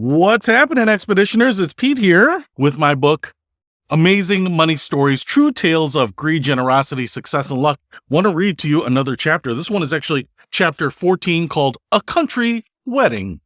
What's happening, Expeditioners? It's Pete here with my book, Amazing Money Stories, True Tales of Greed, Generosity, Success, and Luck. Want to read to you another chapter. This one is actually chapter 14 called A Country Wedding.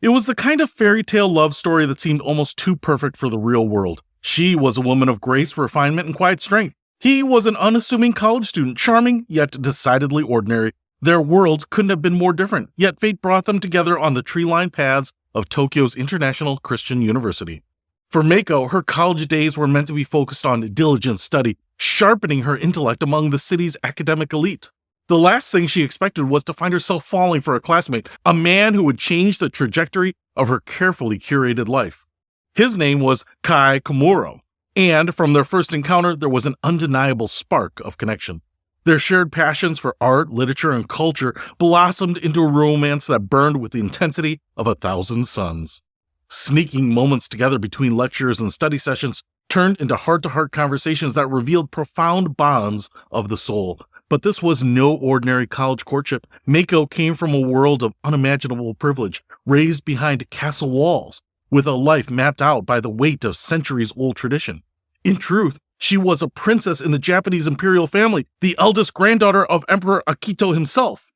It was the kind of fairy tale love story that seemed almost too perfect for the real world. She was a woman of grace, refinement, and quiet strength. He was an unassuming college student, charming yet decidedly ordinary. Their worlds couldn't have been more different, yet fate brought them together on the tree-lined paths of Tokyo's International Christian University. For Meiko, her college days were meant to be focused on diligent study, sharpening her intellect among the city's academic elite. The last thing she expected was to find herself falling for a classmate, a man who would change the trajectory of her carefully curated life. His name was Kai Komuro, and from their first encounter, there was an undeniable spark of connection. Their shared passions for art, literature, and culture blossomed into a romance that burned with the intensity of 1,000 suns. Sneaking moments together between lectures and study sessions turned into heart-to-heart conversations that revealed profound bonds of the soul. But this was no ordinary college courtship. Meiko came from a world of unimaginable privilege, raised behind castle walls, with a life mapped out by the weight of centuries-old tradition. In truth, she was a princess in the Japanese imperial family, the eldest granddaughter of Emperor Akito himself.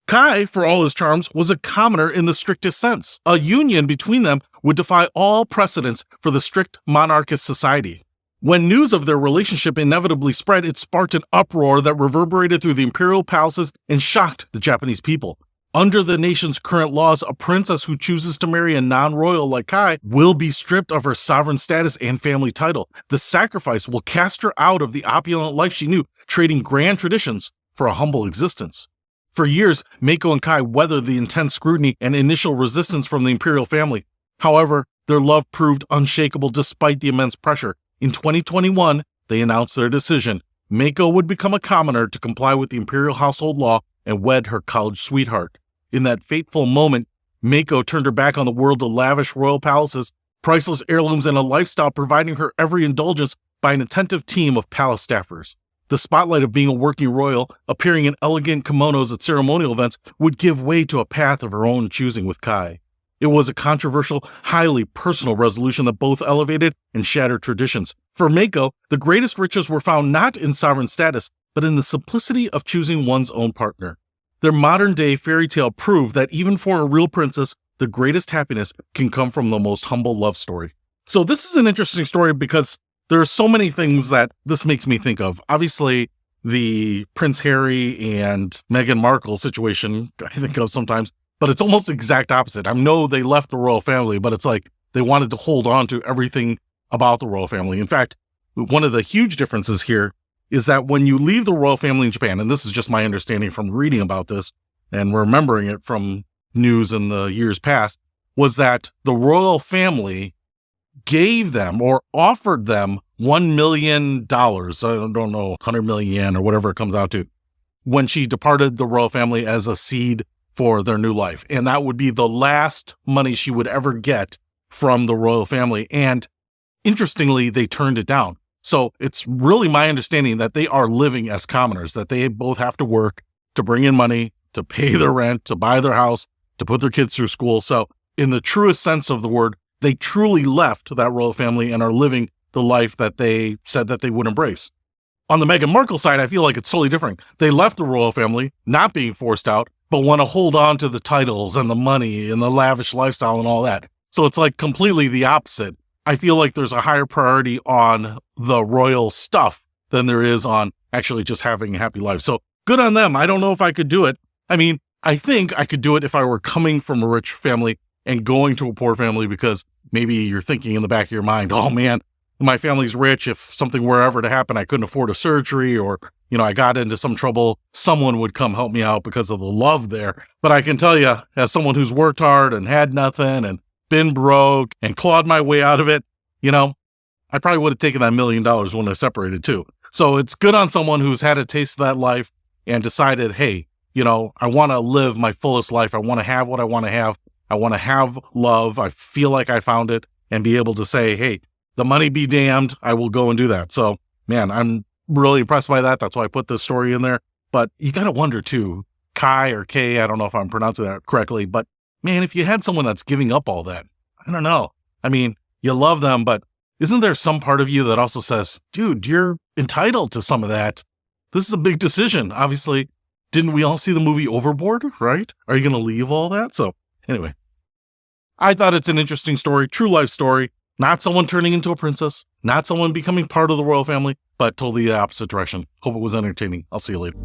Kai, for all his charms, was a commoner in the strictest sense. A union between them would defy all precedents for the strict monarchist society. When news of their relationship inevitably spread, it sparked an uproar that reverberated through the imperial palaces and shocked the Japanese people. Under the nation's current laws, a princess who chooses to marry a non-royal like Kai will be stripped of her sovereign status and family title. The sacrifice will cast her out of the opulent life she knew, trading grand traditions for a humble existence. For years, Meiko and Kai weathered the intense scrutiny and initial resistance from the imperial family. However, their love proved unshakable despite the immense pressure. In 2021, they announced their decision. Meiko would become a commoner to comply with the imperial household law and wed her college sweetheart. In that fateful moment, Meiko turned her back on the world of lavish royal palaces, priceless heirlooms, and a lifestyle providing her every indulgence by an attentive team of palace staffers. The spotlight of being a working royal, appearing in elegant kimonos at ceremonial events, would give way to a path of her own choosing with Kai. It was a controversial, highly personal resolution that both elevated and shattered traditions. For Meiko, the greatest riches were found not in sovereign status, but in the simplicity of choosing one's own partner. Their modern-day fairy tale proved that even for a real princess, the greatest happiness can come from the most humble love story. So this is an interesting story because there are so many things that this makes me think of. Obviously, the Prince Harry and Meghan Markle situation I think of sometimes, but it's almost the exact opposite. I know they left the royal family, but it's like they wanted to hold on to everything about the royal family. In fact, one of the huge differences here is that when you leave the royal family in Japan, and this is just my understanding from reading about this and remembering it from news in the years past, was that the royal family gave them or offered them $1 million, I don't know, 100 million yen or whatever it comes out to, when she departed the royal family as a seed for their new life. And that would be the last money she would ever get from the royal family. And interestingly, they turned it down. So it's really my understanding that they are living as commoners, that they both have to work to bring in money, to pay their rent, to buy their house, to put their kids through school. So in the truest sense of the word, they truly left that royal family and are living the life that they said that they would embrace. On the Meghan Markle side, I feel like it's totally different. They left the royal family, not being forced out, but want to hold on to the titles and the money and the lavish lifestyle and all that. So it's like completely the opposite. I feel like there's a higher priority on the royal stuff than there is on actually just having a happy life. So good on them. I don't know if I could do it. I mean, I think I could do it if I were coming from a rich family and going to a poor family, because maybe you're thinking in the back of your mind, oh man, my family's rich. If something were ever to happen, I couldn't afford a surgery, or, I got into some trouble, someone would come help me out because of the love there. But I can tell you, as someone who's worked hard and had nothing and been broke and clawed my way out of it, I probably would have taken that $1 million when I separated too. So it's good on someone who's had a taste of that life and decided, hey, I want to live my fullest life. I want to have what I want to have. I want to have love. I feel like I found it, and be able to say, hey, the money be damned, I will go and do that. So, man, I'm really impressed by that. That's why I put this story in there. But you got to wonder too, Kai or K, I don't know if I'm pronouncing that correctly, but man, if you had someone that's giving up all that, I don't know. I mean, you love them, but isn't there some part of you that also says, dude, you're entitled to some of that? This is a big decision. Obviously, didn't we all see the movie Overboard, right? Are you going to leave all that? So anyway, I thought it's an interesting story, true life story, not someone turning into a princess, not someone becoming part of the royal family, but totally the opposite direction. Hope it was entertaining. I'll see you later.